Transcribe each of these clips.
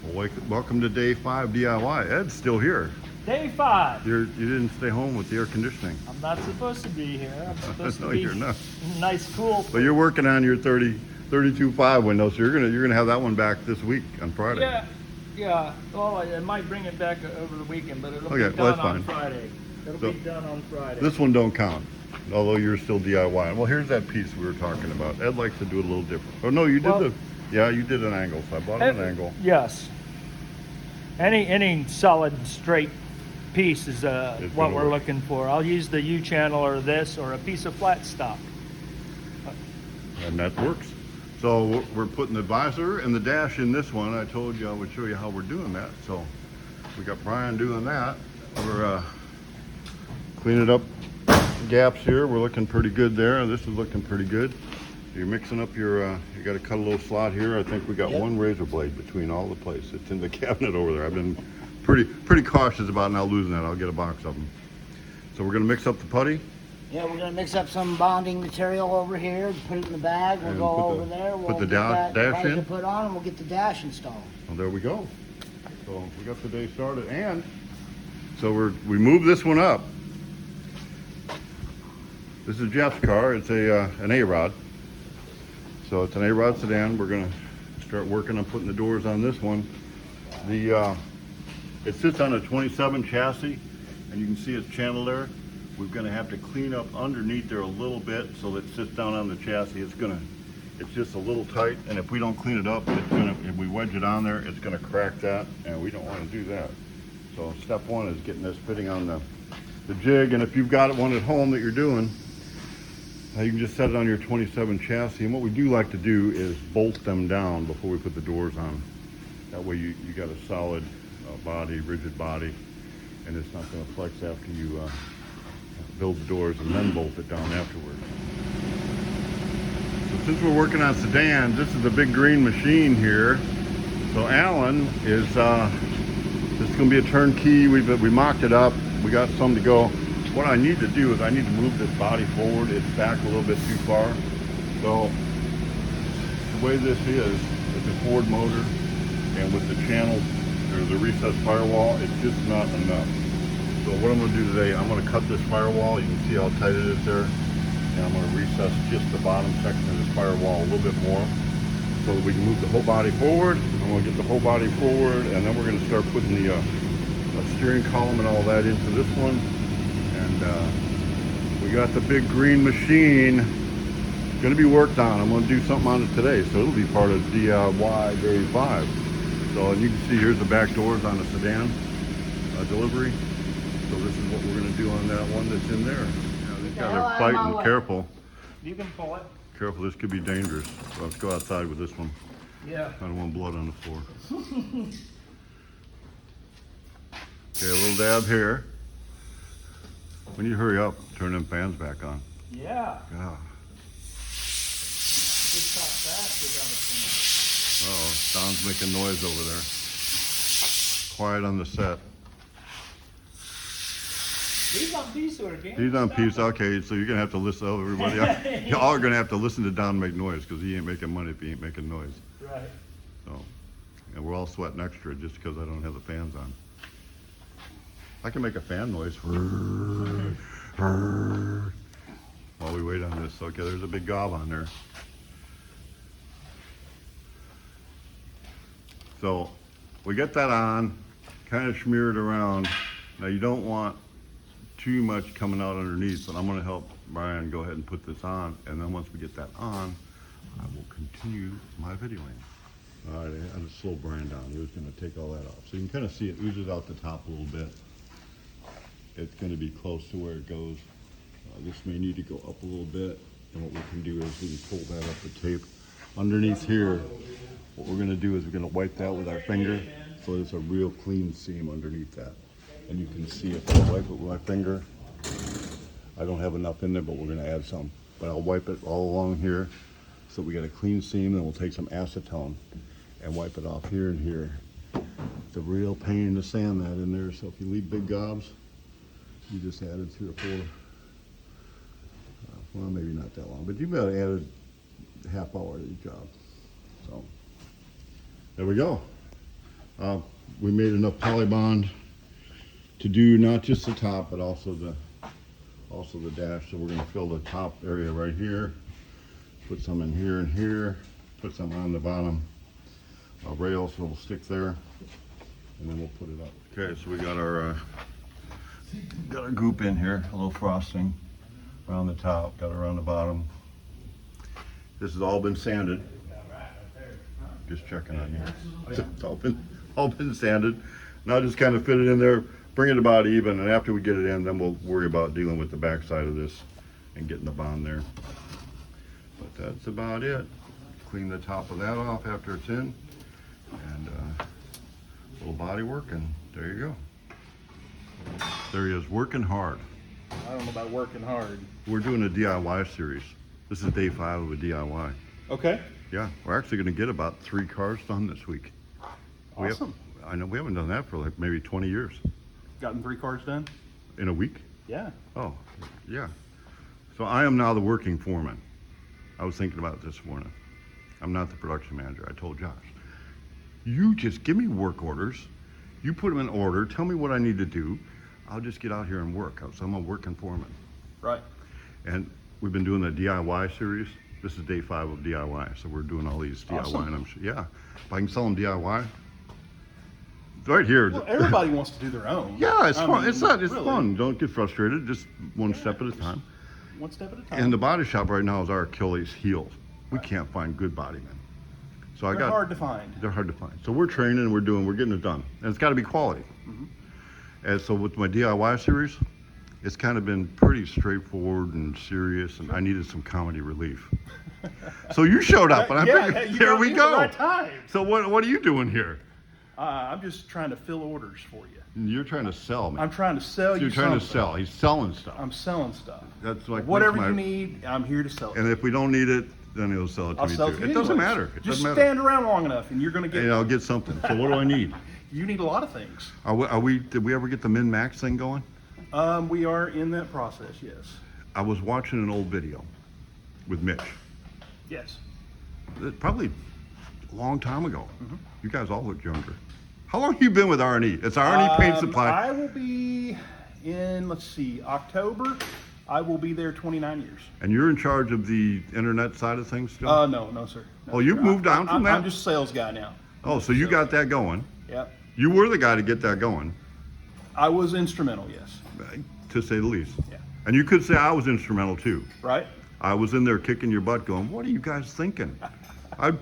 Well, welcome to day 5 DIY. Ed's still here. Day 5. You didn't stay home with the air conditioning. I'm not supposed to be here. I'm supposed to be you're not. Nice, cool. But you're working on your 32.5 window, so you're gonna have that one back this week on Friday. Yeah. Well, I might bring it back over the weekend, but it'll Okay, be well, done that's on fine. Friday. It'll be done on Friday. This one don't count, although you're still DIY. Well, here's that piece we were talking about. Ed likes to do it a little different. Oh no, you did you did an angle, so I bought an angle. Yes. Any solid straight piece is what we're looking for. I'll use the U channel or this or a piece of flat stock. And that works. So we're putting the visor and the dash in this one. I told you I would show you how we're doing that. So we got Brian doing that. We're cleaning up gaps here. We're looking pretty good there. This is looking pretty good. You're mixing up your, you got to cut a little slot here. I think we got one razor blade between all the plates. It's in the cabinet over there. I've been pretty cautious about not losing that. I'll get a box of them. So we're going to mix up the putty. Yeah, we're going to mix up some bonding material over here, put it in the bag. We'll go over there. We'll put the get that dash in. Put on, and we'll get the dash installed. Well, there we go. So we got the day started, and so we moved this one up. This is Jeff's car. It's an A-Rod. So it's an A-Rod sedan. We're gonna start working on putting the doors on this one. It sits on a 27 chassis, and you can see its channel there. We're gonna have to clean up underneath there a little bit so that it sits down on the chassis. It's just a little tight, and if we don't clean it up, if we wedge it on there, it's gonna crack that, and we don't want to do that. So step one is getting this fitting on the jig, and if you've got one at home that you're doing, you can just set it on your 27 chassis. And what we do like to do is bolt them down before we put the doors on. That way you got a solid body, rigid body, and it's not going to flex after you build the doors and then bolt it down afterwards. So since we're working on sedans, this is the big green machine here. So Alan is, this is going to be a turnkey. We mocked it up. We got some to go. What I need to do is I need to move this body forward. It's back a little bit too far. So the way this is, it's a Ford motor, and with the channel or the recessed firewall, it's just not enough. So what I'm going to do today, I'm going to cut this firewall. You can see how tight it is there. And I'm going to recess just the bottom section of this firewall a little bit more so that we can move the whole body forward. I'm going to get the whole body forward, and then we're going to start putting the steering column and all that into this one. And we got the big green machine going to be worked on. I'm going to do something on it today, so it'll be part of DIY day 5. So you can see here's the back doors on the sedan delivery. So this is what we're going to do on that one that's in there. Yeah, these guys are fighting. Careful. You can pull it. Careful, this could be dangerous. So let's go outside with this one. Yeah. I don't want blood on the floor. Okay, a little dab here. When you hurry up, turn them fans back on. Yeah. Yeah. Just got fast without a fan. Uh-oh, Don's making noise over there. Quiet on the set. He's on peace order, gang. He's on peace. Okay, so you're gonna have to listen to everybody. Y'all are gonna have to listen to Don make noise because he ain't making money if he ain't making noise. Right. So, and we're all sweating extra just because I don't have the fans on. I can make a fan noise while we wait on this. Okay, there's a big gob on there. So we get that on, kind of smear it around. Now you don't want too much coming out underneath, but I'm going to help Brian go ahead and put this on, and then once we get that on, I will continue my videoing. All right, I just slow Brian down. He was going to take all that off. So you can kind of see it oozes out the top a little bit. It's going to be close to where it goes. This may need to go up a little bit, and what we can do is we can pull that up the tape. Underneath here, what we're going to do is we're going to wipe that with our finger so there's a real clean seam underneath that. And you can see if I wipe it with my finger, I don't have enough in there, but we're going to add some. But I'll wipe it all along here so we got a clean seam, and we'll take some acetone and wipe it off here and here. It's a real pain to sand that in there, so if you leave big gobs, you just added 3 or 4, well, maybe not that long, but you've got to add a half hour to the job. So there we go. We made enough polybond to do not just the top, but also the dash. So we're going to fill the top area right here, put some in here and here, put some on the bottom rail so it'll stick there, and then we'll put it up. Okay, so we got our goop in here, a little frosting around the top, got it around the bottom. This has all been sanded. Just checking on you. It's all been sanded. Now just kind of fit it in there, bring it about even, and after we get it in, then we'll worry about dealing with the back side of this and getting the bond there. But that's about it. Clean the top of that off after it's in, and a little body work, and there you go. There he is, working hard. I don't know about working hard. We're doing a DIY series. This is day 5 of a DIY. Okay. Yeah, we're actually going to get about 3 cars done this week. Awesome. I know we haven't done that for like maybe 20 years. Gotten 3 cars done? In a week? Yeah. Oh, yeah. So I am now the working foreman. I was thinking about it this morning. I'm not the production manager. I told Josh, you just give me work orders. You put them in order. Tell me what I need to do. I'll just get out here and work. So I'm a working foreman. Right. And we've been doing the DIY series. This is day 5 of DIY. So we're doing all these DIY. Awesome. And I'm sure, yeah, if I can sell them DIY. Right here. Well, everybody wants to do their own. Yeah, it's I fun. mean, It's really, fun. Don't get frustrated. Just one step at a time. One step at a time. And the body shop right now is our Achilles heel. We can't find good body men. So They're hard to find. They're hard to find. So we're training and we're getting it done. And it's got to be quality. Mm-hmm. And so with my DIY series, it's kind of been pretty straightforward and serious, and I needed some comedy relief. So you showed up, and I Yeah, figured, you there got we me at the go. right time. So what are you doing here? I'm just trying to fill orders for you. You're trying to sell me. I'm trying to sell So you you're trying something. to sell. He's selling stuff. I'm selling stuff. That's like Whatever makes you my- need, I'm here to sell it. And if we don't need it, then he'll sell it to I'll me sell too. it to you It doesn't anyways. matter. It Just doesn't matter. stand around long enough, and you're going to get. And I'll get something. So what do I need? You need a lot of things. Did we ever get the min-max thing going? We are in that process. Yes. I was watching an old video with Mitch. Yes. Probably a long time ago. Mm-hmm. You guys all look younger. How long have you been with R&E? It's R&E Paint Supply. I will be in, let's see, October. I will be there 29 years. And you're in charge of the internet side of things still? No, sir. No, Oh, you've sir. moved on from that? I'm just a sales guy now. Oh, so you got that going. Yep. You were the guy to get that going, I was instrumental, yes. to say the least. Yeah. And you could say I was instrumental too. Right? I was in there kicking your butt going, what are you guys thinking? I'm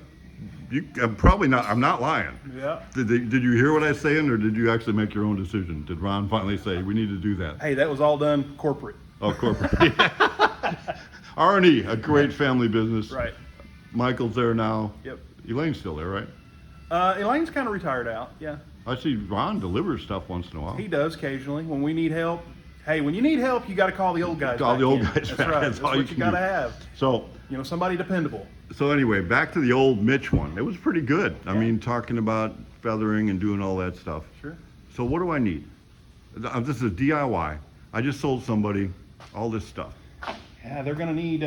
probably not, I'm not lying. Yeah. Did you hear what I was saying, or did you actually make your own decision? Did Ron finally say, we need to do that? Hey, that was all done corporate. Oh, corporate. R&E, a great family business. Right. Michael's there now. Yep. Elaine's still there, right? Elaine's kind of retired out. Yeah. I see Ron delivers stuff once in a while. He does occasionally when we need help. Hey, when you need help, you got to call the old guys. Call back the old in. guys That's back. right. That's all what you you can got to do. have. So Somebody dependable. anyway, back to the old Mitch one. It was pretty good. I Yeah. mean, talking about feathering and doing all that stuff. Sure. So what do I need? This is DIY. I just sold somebody all this stuff. Yeah, they're going to need.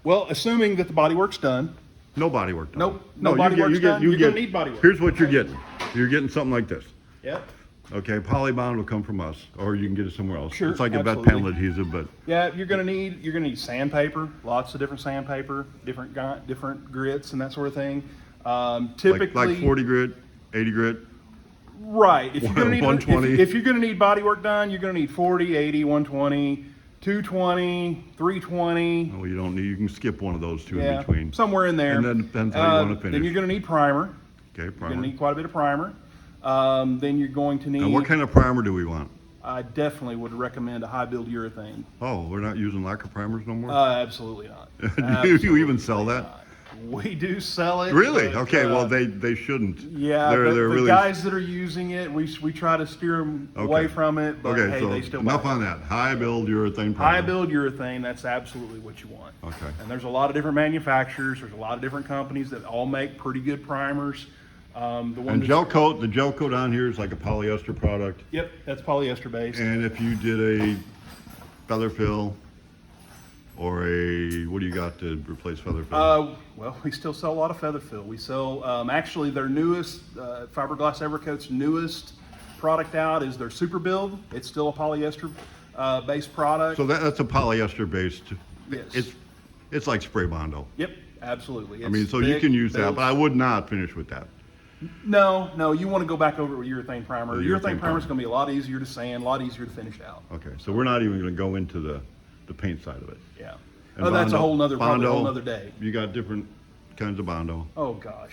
Well, assuming that the body work's done. No body work done. Nope, no body work's done. You're gonna need body work. Here's what you're getting. You're getting something like this. Yep. Okay, polybond will come from us, or you can get it somewhere else. Sure, It's like a vet absolutely. panel adhesive, but Yeah, you're gonna need sandpaper, lots of different sandpaper, different grits and that sort of thing. Typically, like 40 grit, 80 grit. right. If you're gonna need 120. if you're gonna need body work done, you're gonna need 40, 80, 120, 220, 320. Oh, you don't need. You can skip one of those two in Yeah, between. somewhere in there. And then depends how you want to finish. Then you're gonna need primer. Okay, You're primer. gonna need quite a bit of primer. Then you're going to need. And what kind of primer do we want? I definitely would recommend a high build urethane. Oh, we're not using lacquer primers no more. Absolutely not. Do you even sell that? not. We do sell it. Really? but, Okay. Well, they shouldn't. Yeah, They're the really. guys that are using it, we try to steer them away Okay. from it, but Okay, hey, so they still enough buy it. on that. High build urethane primer. High build urethane, that's absolutely what you want. Okay. And there's a lot of different manufacturers, there's a lot of different companies that all make pretty good primers. The one And that's- gel coat. The gel coat on here is like a polyester product. Yep, that's polyester based. And if you did a feather fill or what do you got to replace feather fill? Well, we still sell a lot of feather fill. We sell, actually their newest, Fiberglass Evercoat's newest product out is their Super Build. It's still a polyester based product. So that's a polyester based. Yes. It's like spray bondo. Yep, absolutely. I mean, so you can use that, but I would not finish with that. No, you want to go back over it with urethane primer. The Urethane urethane primer is primer. going to be a lot easier to sand, a lot easier to finish out. Okay, so we're not even going to go into the paint side of it. Yeah. And Oh, that's a whole nother, probably a bondo, whole nother day. You got different kinds of bondo. Oh gosh,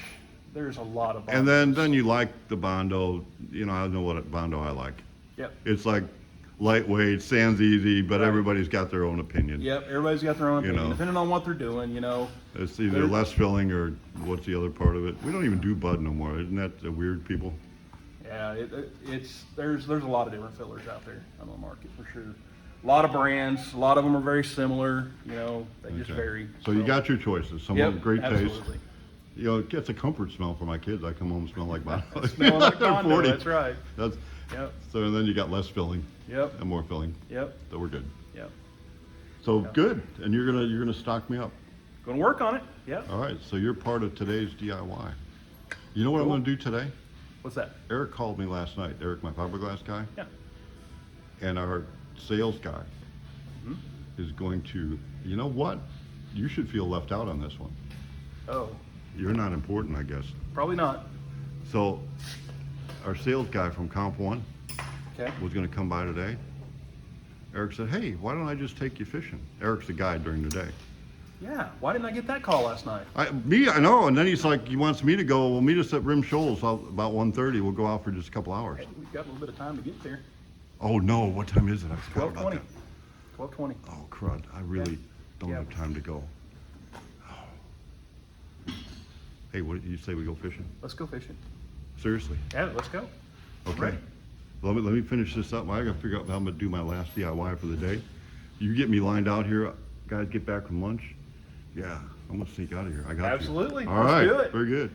there's a lot of. And then you like the bondo, you know, I know what bondo I like. Yep. It's like lightweight, sands easy, but Right. everybody's got their own opinion. Yep, everybody's got their own You opinion, know. depending on what they're doing, you know. It's either There- less filling or what's the other part of it? We don't even do bud no more. Isn't that the weird people? Yeah, there's a lot of different fillers out there on the market for sure. A lot of brands, a lot of them are very similar, you know, they just Okay. vary. So you got your choices. Some Yep, of them great taste. absolutely. You know, it gets a comfort smell for my kids. I come home and smell like bondo. Smelling like They're bondo, 40. that's right. That's, Yep, so and then you got less filling yep, and more filling. yep, So we're good. yep. So Yeah. good. And you're gonna stock me up. Gonna work on it, yep. All right. So you're part of today's DIY. You know what I'm Cool. gonna do today? What's that? Eric called me last night. Eric, my fiberglass guy, Yeah. and our sales guy Mhm. is going to. You know what? You should feel left out on this one. Oh, You're not important, I guess. probably not. So, our sales guy from Comp One Okay. was going to come by today. Eric said, "Hey, why don't I just take you fishing?" Eric's the guide during the day. Yeah, why didn't I get that call last night? I know. And then he's like, he wants me to go. We'll meet us at Rim Shoals about 1:30. We'll go out for just a couple hours. Hey, we've got a little bit of time to get there. Oh no, what time is it? I forgot about 12:20. that. 12:20. Oh crud! I really don't Yeah. have time to go. Hey, what did you say? We go fishing? Let's go fishing. Seriously? Yeah, let's go. Okay. Right. Let me finish this up. I gotta figure out how I'm gonna do my last DIY for the day. You get me lined out here, guys. Get back from lunch. Yeah, I'm gonna sneak out of here. I got Absolutely. you. All Let's right. do it. Very good.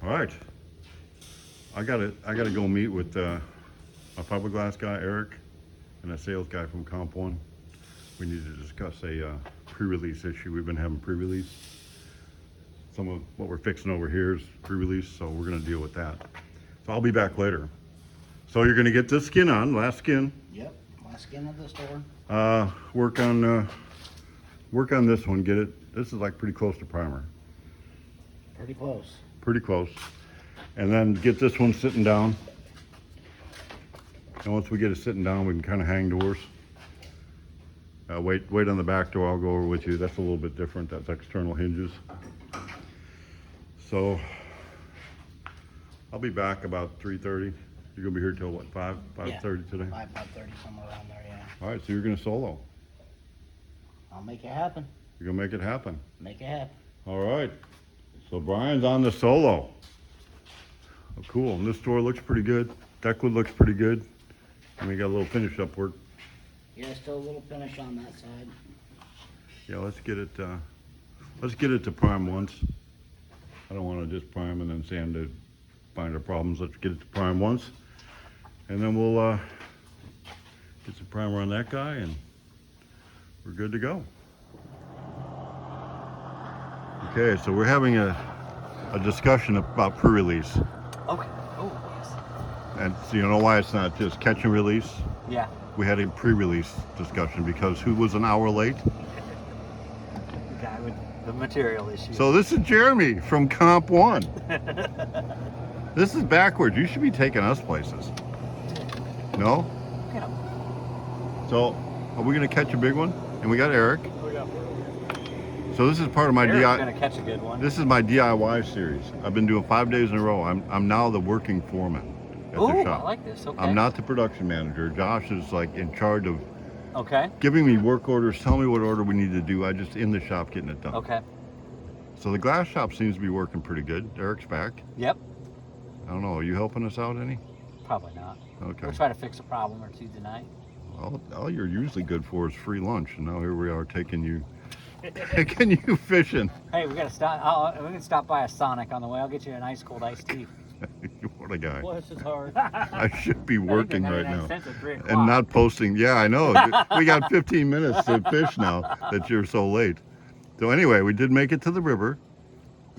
All right. I gotta go meet with a fiberglass guy, Eric, and a sales guy from Comp One. We need to discuss a pre-release issue. We've been having pre-release. Some of what we're fixing over here is pre-release, so we're gonna deal with that. So I'll be back later. So you're gonna get this skin on, last skin. Yep, last skin of the store. Work on this one. Get it. This is like pretty close to primer. Pretty close. Pretty close. And then get this one sitting down. And once we get it sitting down, we can kind of hang doors. Wait on the back door. I'll go over with you. That's a little bit different. That's external hinges. So I'll be back about 3:30. You're gonna be here till what, 5:30 today? 5:30, somewhere around there, yeah. All right, so you're gonna solo. I'll make it happen. You're gonna make it happen. Make it happen. All right. So Brian's on the solo. Oh, cool. And this door looks pretty good. Deckwood looks pretty good. And we got a little finish up work. Yeah, still a little finish on that side. Yeah, let's get it to prime once. I don't want to just prime and then sand to find our problems. Let's get it to prime once. And then we'll get some primer on that guy and we're good to go. Okay, so we're having a discussion about pre-release. Okay. Oh, yes. And so you know why it's not just catch and release? Yeah. We had a pre-release discussion because who was an hour late? The guy with the material issue. So this is Jeremy from Comp One. This is backwards. You should be taking us places. No? Yeah. So are we gonna catch a big one? And we got Eric. We got So this is part of my Eric's DIY. gonna catch a good one. This is my DIY series. I've been doing 5 days in a row. I'm now the working foreman at Ooh, the I shop. like this. Okay. I'm not the production manager. Josh is like in charge of Okay. giving me work orders, telling me what order we need to do. I just in the shop getting it done. Okay. So the glass shop seems to be working pretty good. Eric's back. Yep. I don't know. Are you helping us out any? Probably not. Okay. We'll try to fix a problem or two tonight. All you're usually good for is free lunch, and now here we are taking you Can you fishing? Hey, we gotta stop. We can stop by a Sonic on the way. I'll get you an ice cold iced tea. What a guy. Bless his heart. I should be working right now. Since at 3 o'clock. And not posting. Yeah, I know. We got 15 minutes to fish now that you're so late. So anyway, we did make it to the river.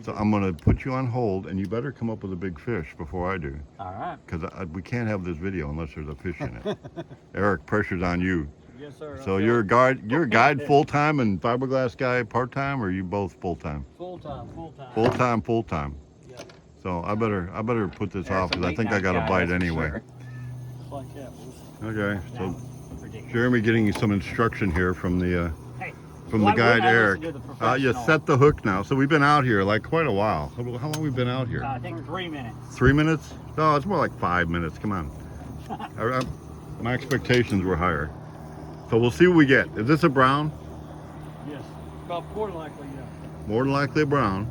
So I'm going to put you on hold, and you better come up with a big fish before I do. All right. Because we can't have this video unless there's a fish in it. Eric, pressure's on you. Yes, sir. So you're a guide full-time and fiberglass guy part-time, or are you both full-time? Full time. Full-time. Yeah. So I better put this off because I think I got a a bite anyway. Like that. Okay, so Ridiculous. Jeremy getting you some instruction here from the Hey, guide Eric. You You set the hook now. So we've been out here like quite a while. How long have we been out here? I think 3 minutes. 3 minutes? No, it's more like 5 minutes. Come on. My expectations were higher. So we'll see what we get. Is this a brown? Yes. About more than likely, yeah. More than likely a brown.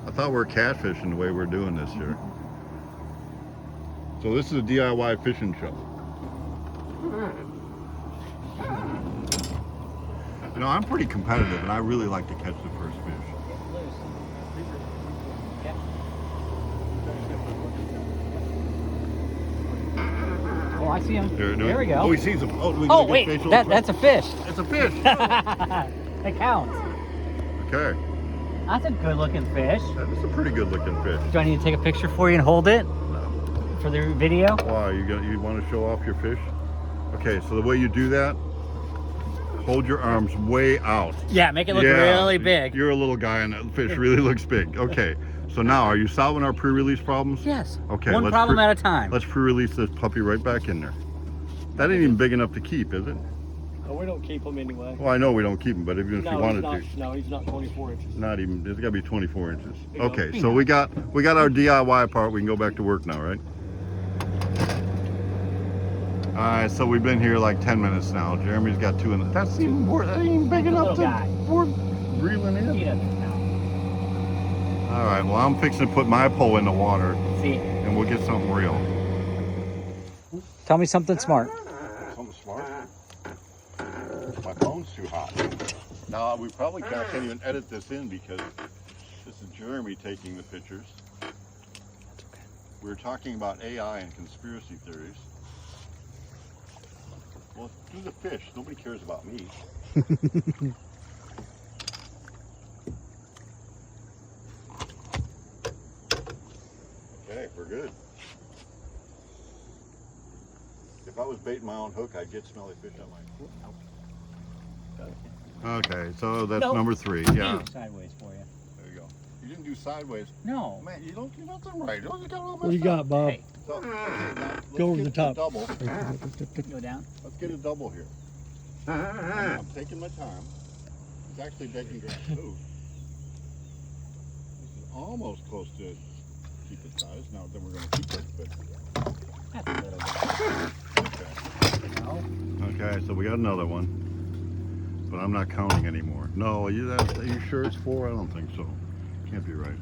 I thought we were catfishing the way we're doing this here. So this is a DIY fishing show. You know, I'm pretty competitive and I really like to catch the first fish. Oh, I see him. There we go. Oh, he sees him. Oh, we Oh, get wait, facial that's a fish. It's a fish. It counts. Okay. That's a good looking fish. That is a pretty good looking fish. Do I need to take a picture for you and hold it for the video? Why, you want to show off your fish? Okay, so the way you do that, hold your arms way out. Yeah, make it look really big. You're a little guy and that fish really looks big. Okay, so now are you solving our pre-release problems? Yes. Okay. One problem at a time. Let's pre-release this puppy right back in there. That ain't even big enough to keep, is it? Oh, we don't keep them anyway. Well, I know we don't keep him, but even if you wanted to. No, he's not 24 inches. Not even, it's gotta be 24 inches. You know. Okay, so we got our DIY part. We can go back to work now, right? All right, so we've been here like 10 minutes now. Jeremy's got two in it. That's even more, that ain't even big enough Little guy. we're reeling in. He doesn't count. All right, well, I'm fixing to put my pole in the water See, and we'll get something real. tell me something smart. Something smart? My phone's too hot. No, we probably can't even edit this in because this is Jeremy taking the pictures. We were talking about AI and conspiracy theories. Well, do the fish. Nobody cares about me. Okay, we're good. If I was baiting my own hook, I'd get smelly fish on my hook. Okay, so that's Nope. number 3. Yeah, Sideways for you. there you go. You didn't do sideways. No. Man, you don't do nothing right. You got all What do you messed up. got, Bob? Hey, So, now, let's Go over get the top. Double. go down. Let's get a double here. I'm taking my time. It's actually making great move. This is almost close to keep it size. Now then we're going to keep it, but That's a little bit. okay. No. Okay, so we got another one, but I'm not counting anymore. No, are you sure it's 4? I don't think so. Can't be right.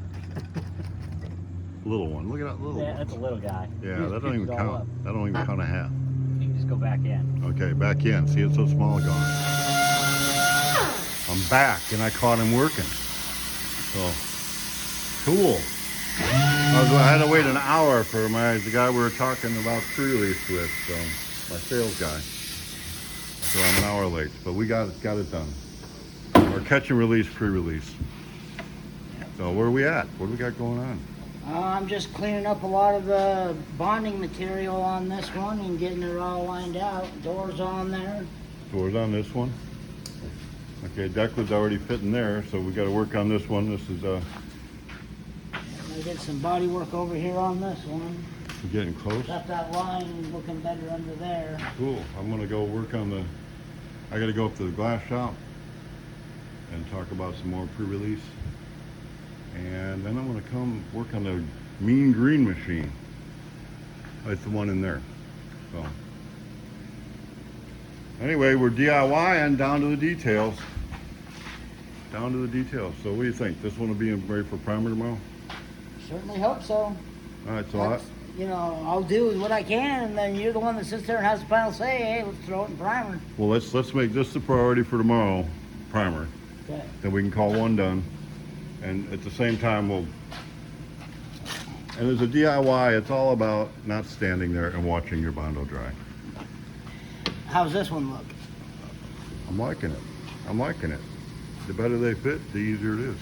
Little one. Look at that little Yeah, one. that's a little guy. Yeah, You that just don't even picked it all count. up. That don't even count a half. You can just go back in. Okay, back in. See, it's so small gone. I'm back, and I caught him working. So, cool. I had to wait an hour for the guy we were talking about pre-release with, my sales guy. So I'm an hour late, but we got it done. Our catch and release pre-release. So where are we at? What do we got going on? I'm just cleaning up a lot of the bonding material on this one and getting it all lined out. Doors on there. Doors on this one. Okay, deck was already fitting there, so we got to work on this one. This is I did some body work over here on this one. getting close. Got that line looking better under there. Cool. I'm gonna go work on I gotta go up to the glass shop and talk about some more pre-release. And then I'm gonna come work on the mean green machine. It's the one in there. So anyway, we're DIYing down to the details. Down to the details. So what do you think? This one will be ready for primer tomorrow? Certainly hope so. All right, so That's, I'll do what I can, and then you're the one that sits there and has the final say. Hey, let's throw it in primer. well, let's make this the priority for tomorrow, primer. Okay. then we can call one done. And at the same time, and as a DIY, it's all about not standing there and watching your Bondo dry. How's this one look? I'm liking it. I'm liking it. The better they fit, the easier it is.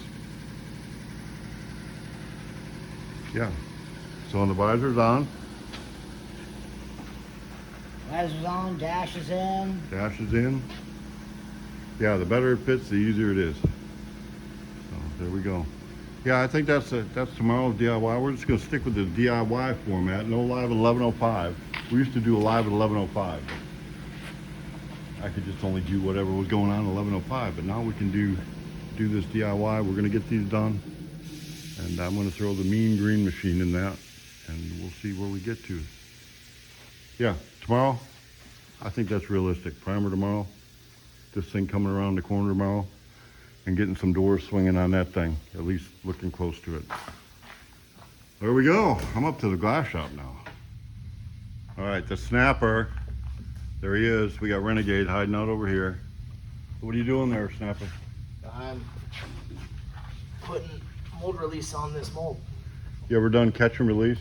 Yeah. So when the visor's on, Visor's on, dash is in. dash is in. Yeah, the better it fits, the easier it is. So there we go. Yeah, I think that's tomorrow's DIY. We're just gonna stick with the DIY format. No live at 11:05. We used to do a live at 11:05. I could just only do whatever was going on at 11:05, but now we can do this DIY. We're gonna get these done, and I'm gonna throw the mean green machine in that, and we'll see where we get to. Yeah, tomorrow, I think that's realistic. Primer tomorrow, this thing coming around the corner tomorrow, and getting some doors swinging on that thing, at least looking close to it. There we go. I'm up to the glass shop now. All right, the snapper. There he is. We got Renegade hiding out over here. What are you doing there, Snapper? I'm putting mold release on this mold. You ever done catch and release?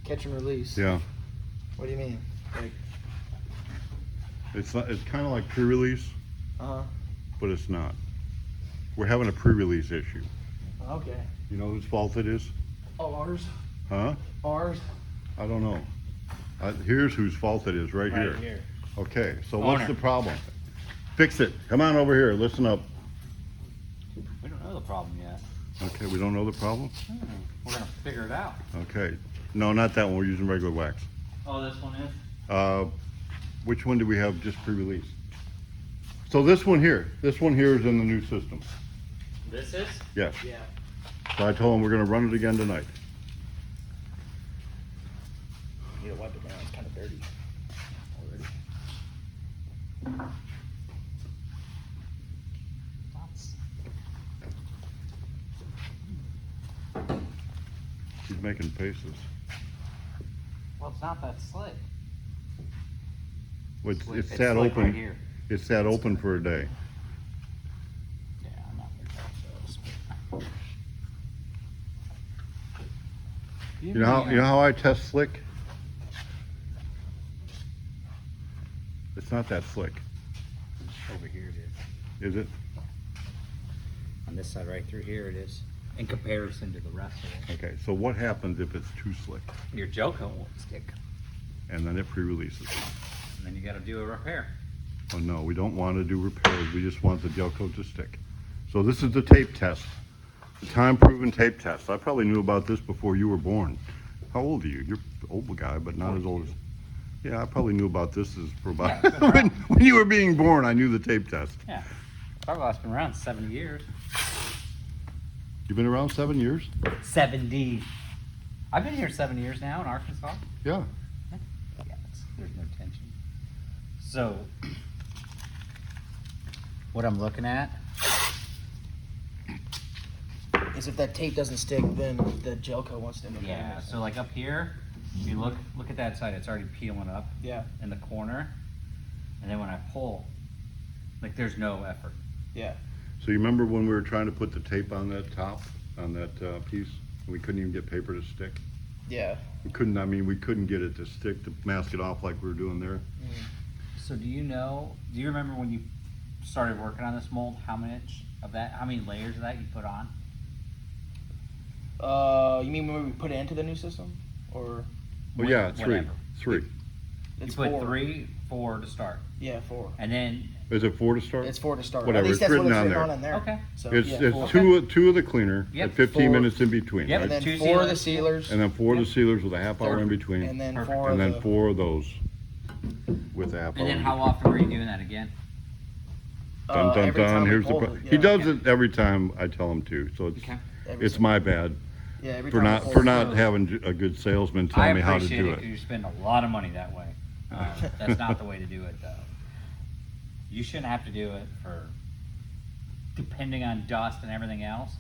Catch and release. Yeah. What do you mean? Like, It's kind of like pre-release, uh-huh. but it's not. We're having a pre-release issue. Okay. You know whose fault it is? Oh, ours? Huh? Ours? I don't know. Here's whose fault it is, right here. Okay, so what's Owner. the problem? Fix it. Come on over here. Listen up. We don't know the problem yet. Okay, we don't know the problem? We're gonna figure it out. Okay. No, not that one. We're using regular wax. Oh, this one is? Which one do we have just pre-release? So this one here is in the new system. This is? Yes. Yeah. So I told him we're gonna run it again tonight. Need to wipe it down. It's kind of dirty already. He's making faces. Well, it's not that slick. It's It's that slick open. right here. It's that open for a day. Yeah, I'm not gonna touch those. You know how I test slick? It's not that slick, Over here it is. is it? On this side right through here it is. In comparison to the rest of it. Okay, so what happens if it's too slick? Your gel coat won't stick. And then it pre-releases. And then you gotta do a repair. Oh no, we don't want to do repairs, we just want the gel coat to stick. So this is the tape test, the time-proven tape test. I probably knew about this before you were born. How old are you? You're an old guy, but not as old as... Yeah, I probably knew about this as for about... when you were being born, I knew the tape test. Yeah. Fiberglass been around 70 years. You've been around 7 years? 70. I've been here 7 years now in Arkansas. Yeah. Yeah, there's no tension. So, what I'm looking at, Is if that tape doesn't stick, then the gel coat wants to. yeah. So like up here, if you look at that side, it's already peeling up Yeah. in the corner, and then when I pull, like there's no effort. Yeah. So you remember when we were trying to put the tape on that top, on that piece? We couldn't even get paper to stick? Yeah. We couldn't get it to stick, to mask it off like we were doing there. So do you remember when you started working on this mold, how many layers of that you put on? You mean when we put it into the new system, or? Oh yeah, Whatever. three. You It's put 4. 4 to start, Yeah, 4. and then Is it 4 to start? It's 4 to start. Whatever, At least it's that's what written it's on written there. on in there. Okay. So, It's yeah, it's 4. two of the cleaner Yep, at 15 4. minutes in between, Yep. right? And then 2 4 of the sealers. sealers. And then 4 of the Yep. sealers with a half hour in Third- between. And then Perfect. 4 And of then the. 4 of those with a half hour. and then in how often were you doing that again? Dun, dun, every time dun, we here's the, pulled pro- it, he yeah. does it every time I tell him to, so Okay. Every it's time. my bad Yeah, every for time we not, pull for it. not having a good salesman I tell me how to appreciate do it it. because you spend a lot of money that way. That's not the way to do it, though. You shouldn't have to do it for, depending on dust and everything else,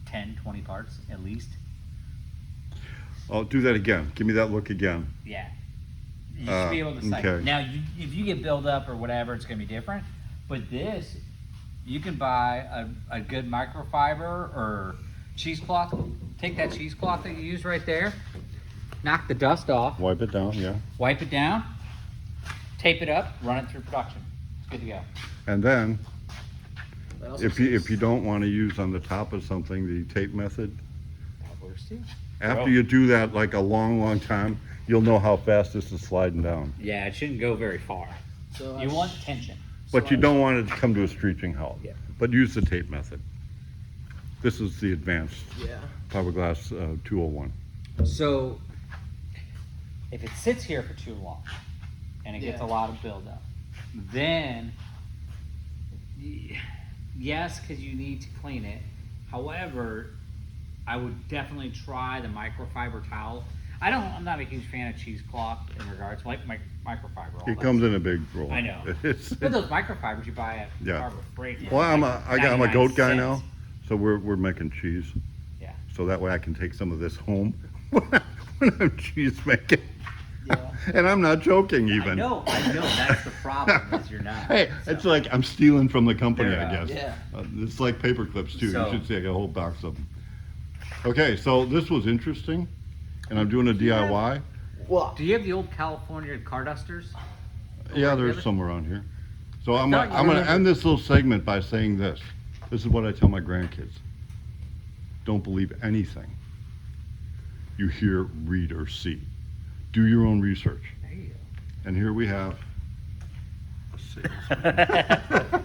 10, 20 parts at least. I'll do that again, give me that look again. Yeah. You should be able to sight. okay. Now, if you get build up or whatever, it's going to be different. But this, you can buy a good microfiber or cheesecloth. Take that cheesecloth that you use right there, knock the dust off, Wipe it down, yeah. wipe it down, tape it up, run it through production. It's good to go. And then, That also if you saves- don't want to use on the top of something the tape method, That works too. after you do that like a long time, you'll know how fast this is sliding down. Yeah, it shouldn't go very far. So You want tension. But you don't want it to come to a screeching halt. Yeah. But use the tape method. This is the advanced Yeah. fiberglass 201. So, if it sits here for too long and it gets Yeah. a lot of buildup, then yes, because you need to clean it. However, I would definitely try the microfiber towel. I'm not a huge fan of cheesecloth in regards like microfiber. all It that comes in a big roll. I know. It's, But those microfibers you buy at Yeah. Harbor Freight. well, I'm a goat guy 99 now, cents. so we're making cheese. Yeah. So that way I can take some of this home when I'm cheese making. Yeah. And I'm not joking I even. know. That's the problem is you're not. Hey, it's like I'm stealing from the company, I They're, guess. yeah. It's like paper clips too. So- You should see I got a whole box of them. Okay, so this was interesting, and I'm doing a DIY. Well, Do you have the old California car dusters? Yeah, Over there's here? some around here. So I'm thought you gonna remembered- end this little segment by saying this. This is what I tell my grandkids. Don't believe anything you hear, read, or see. Do your own research. There you go. And here we have a salesman.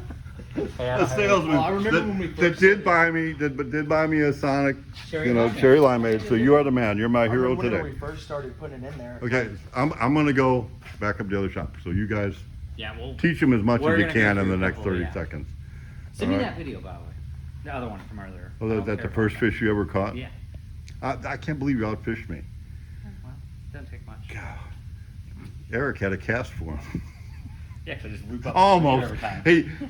Yeah, A salesman Well, I remember when we that first did did buy me, did buy me a Sonic, Cherry you know, limeade. cherry limeade. So you are the man. You're my I hero remember when today. we first started putting it in there. Okay, I'm gonna go back up the other shop. So you guys Yeah, well, teach them as much We're as you gonna go can in through the a next couple, 30 yeah. seconds. send me All right. that video, by the way. The other one from earlier. Oh, I that's don't the care first about fish you ever caught? that. Yeah. I can't believe you outfished me. Well, doesn't take much. God. Eric had a cast for him. Yeah, 'cause I just root up Almost. every time.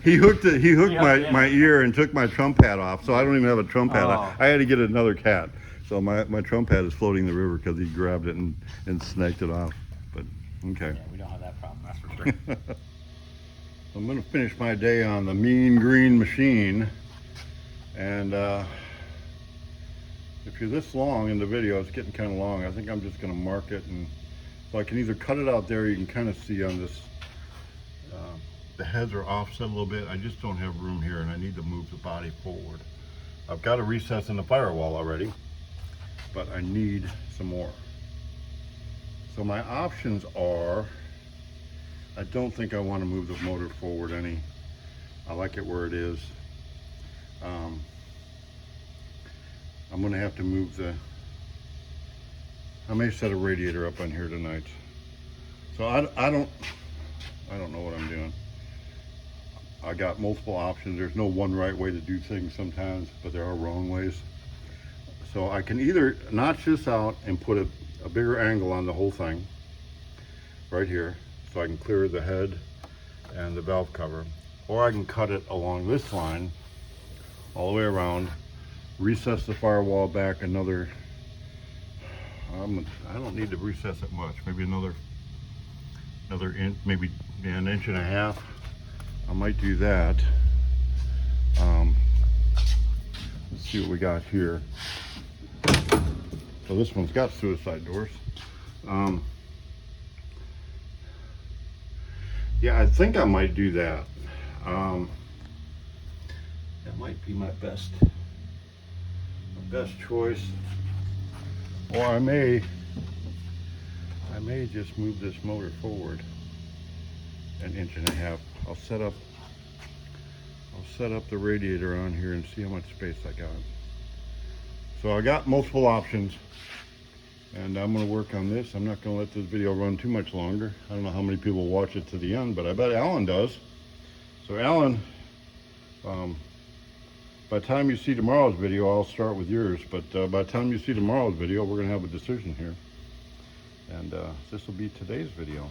He hooked Yeah. my ear and took my trump hat off, so I don't even have a trump hat. Oh. I had to get another cat. So my trump hat is floating in the river because he grabbed it and snaked it off. But okay. Yeah, we don't have that problem, that's for sure. I'm gonna finish my day on the mean green machine. And if you're this long in the video, it's getting kind of long. I think I'm just gonna mark it, and so I can either cut it out there. You can kind of see on this, the heads are offset a little bit. I just don't have room here, and I need to move the body forward. I've got a recess in the firewall already, but I need some more. So my options are, I don't think I want to move the motor forward any. I like it where it is. I'm gonna have to move I may set a radiator up on here tonight. So I don't know what I'm doing. I got multiple options. There's no one right way to do things sometimes, but there are wrong ways. So I can either notch this out and put a bigger angle on the whole thing right here, so I can clear the head and the valve cover, or I can cut it along this line all the way around, recess the firewall back another, I don't need to recess it much, maybe another inch, maybe an inch and a half. I might do that. Let's see what we got here. So this one's got suicide doors. Yeah, I think I might do that. That might be my best choice. Or I may just move this motor forward an inch and a half. I'll set up the radiator on here and see how much space I got. So I got multiple options, and I'm going to work on this. I'm not going to let this video run too much longer. I don't know how many people watch it to the end, but I bet Alan does. So Alan, by the time you see tomorrow's video, I'll start with yours, but by the time you see tomorrow's video, we're going to have a decision here. And this will be today's video.